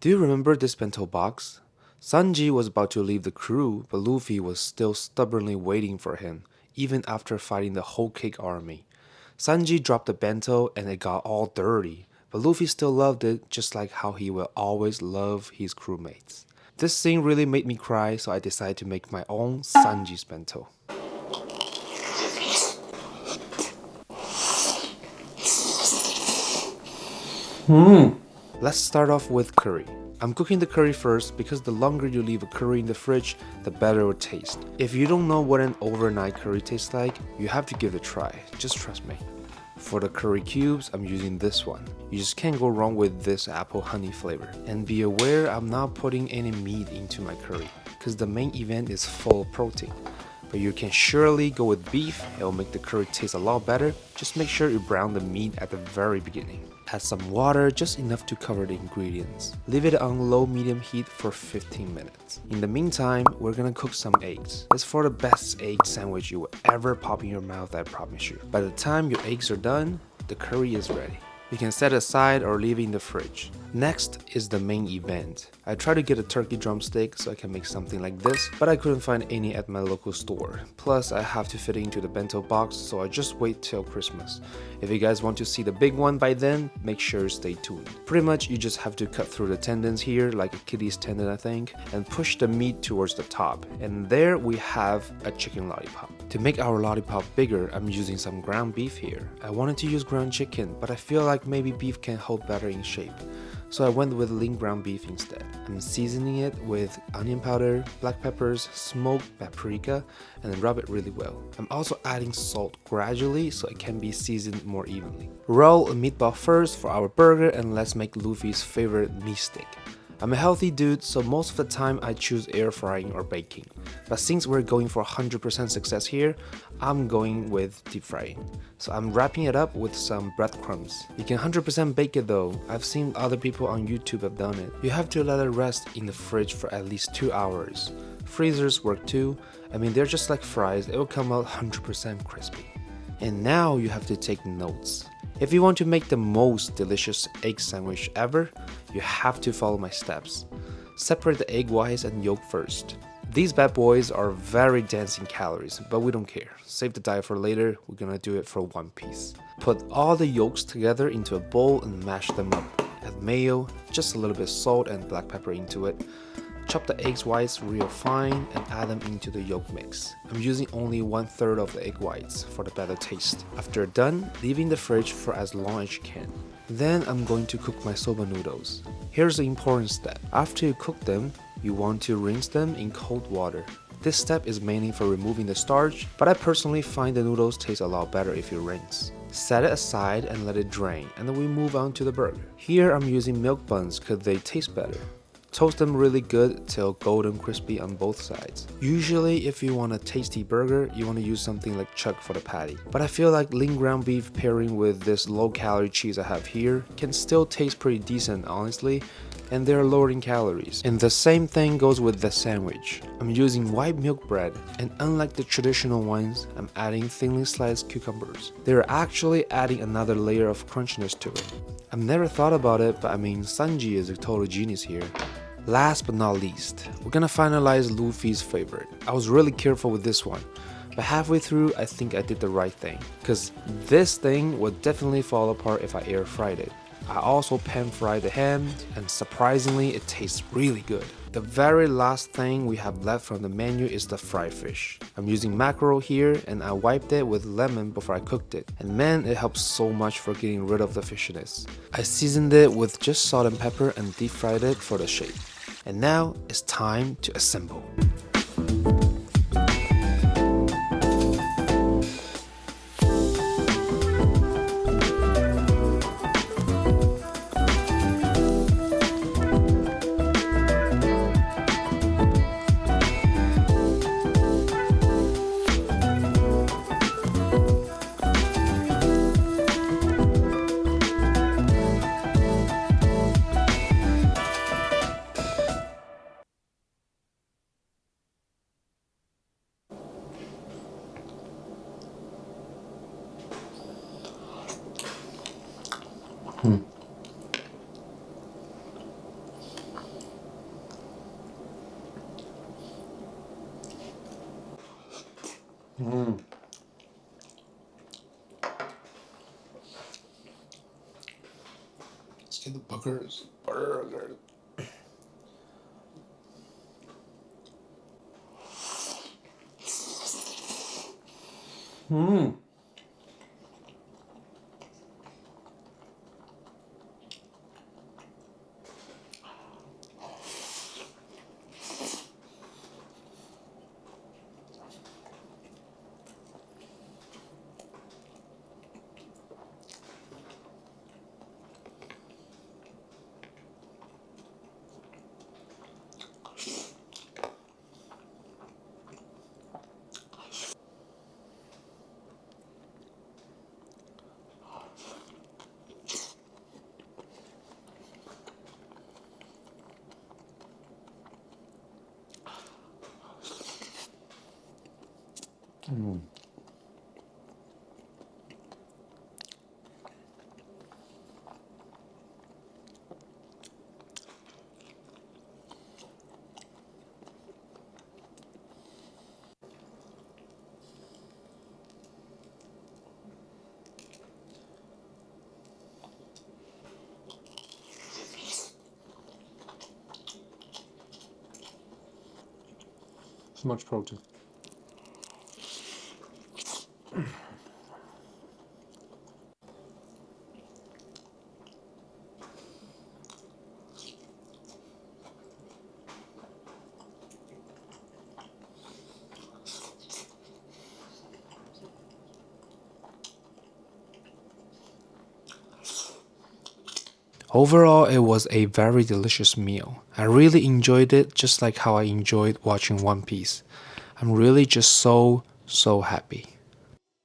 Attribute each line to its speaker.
Speaker 1: Do you remember this bento box? Sanji was about to leave the crew, but Luffy was still stubbornly waiting for him, even after fighting the whole cake army. Sanji dropped the bento and it got all dirty, but Luffy still loved it just like how he will always love his crewmates. This scene really made me cry, so I decided to make my own Sanji's bento. Let's start off with curry. I'm cooking the curry first because the longer you leave a curry in the fridge, the better it will taste. If you don't know what an overnight curry tastes like, you have to give it a try, just trust me. For the curry cubes, I'm using this one. You just can't go wrong with this apple honey flavor. And be aware I'm not putting any meat into my curry, because the main event is full of protein. But you can surely go with beef, it'll make the curry taste a lot better. Just make sure you brown the meat at the very beginning. Add some water, just enough to cover the ingredients. Leave it on low-medium heat for 15 minutes. In the meantime, we're gonna cook some eggs. It's for the best egg sandwich you will ever pop in your mouth, I promise you. By the time your eggs are done, the curry is ready. You can set it aside or leave it in the fridge. Next is the main event. I tried to get a turkey drumstick so I can make something like this, but I couldn't find any at my local store. Plus, I have to fit it into the bento box, so I just wait till Christmas. If you guys want to see the big one by then, make sure you stay tuned. Pretty much, you just have to cut through the tendons here, like a kitty's tendon I think, and push the meat towards the top. And there we have a chicken lollipop. To make our lollipop bigger, I'm using some ground beef here. I wanted to use ground chicken, but I feel like maybe beef can hold better in shape. So I went with lean ground beef instead. I'm seasoning it with onion powder, black peppers, smoked paprika, and then rub it really well. I'm also adding salt gradually so it can be seasoned more evenly. Roll a meatball first for our burger and let's make Luffy's favorite meat stick. I'm a healthy dude, so most of the time I choose air frying or baking. But since we're going for 100% success here, I'm going with deep frying. So I'm wrapping it up with some breadcrumbs. You can 100% bake it though. I've seen other people on YouTube have done it. You have to let it rest in the fridge for at least 2 hours. Freezers work too. I mean, they're just like fries, it will come out 100% crispy. And now you have to take notes. If you want to make the most delicious egg sandwich ever, you have to follow my steps. Separate the egg whites and yolk first. These bad boys are very dense in calories, but we don't care. Save the diet for later, we're gonna do it for one piece. Put all the yolks together into a bowl and mash them up. Add mayo, just a little bit of salt and black pepper into it. Chop the egg whites real fine and add them into the yolk mix. I'm using only 1/3 of the egg whites for the better taste. After done, leave in the fridge for as long as you can. Then I'm going to cook my soba noodles. Here's the important step. After you cook them, you want to rinse them in cold water. This step is mainly for removing the starch, but I personally find the noodles taste a lot better if you rinse. Set it aside and let it drain, and then we move on to the burger. Here I'm using milk buns because they taste better. Toast them really good till golden crispy on both sides. Usually if you want a tasty burger, you want to use something like chuck for the patty. But I feel like lean ground beef pairing with this low calorie cheese I have here can still taste pretty decent honestly, and they're lower in calories. And the same thing goes with the sandwich. I'm using white milk bread, and unlike the traditional ones, I'm adding thinly sliced cucumbers. They're actually adding another layer of crunchiness to it. I've never thought about it, but I mean Sanji is a total genius here. Last but not least, we're gonna finalize Luffy's favorite. I was really careful with this one, but halfway through I think I did the right thing, cause this thing would definitely fall apart if I air fried it. I also pan fried the ham, and surprisingly it tastes really good. The very last thing we have left from the menu is the fried fish. I'm using mackerel here and I wiped it with lemon before I cooked it. And man, it helps so much for getting rid of the fishiness. I seasoned it with just salt and pepper and deep fried it for the shape. And now it's time to assemble. Let's get the burgers. Burgers. So much protein. Overall, it was a very delicious meal. I really enjoyed it just like how I enjoyed watching One Piece. I'm really just so happy.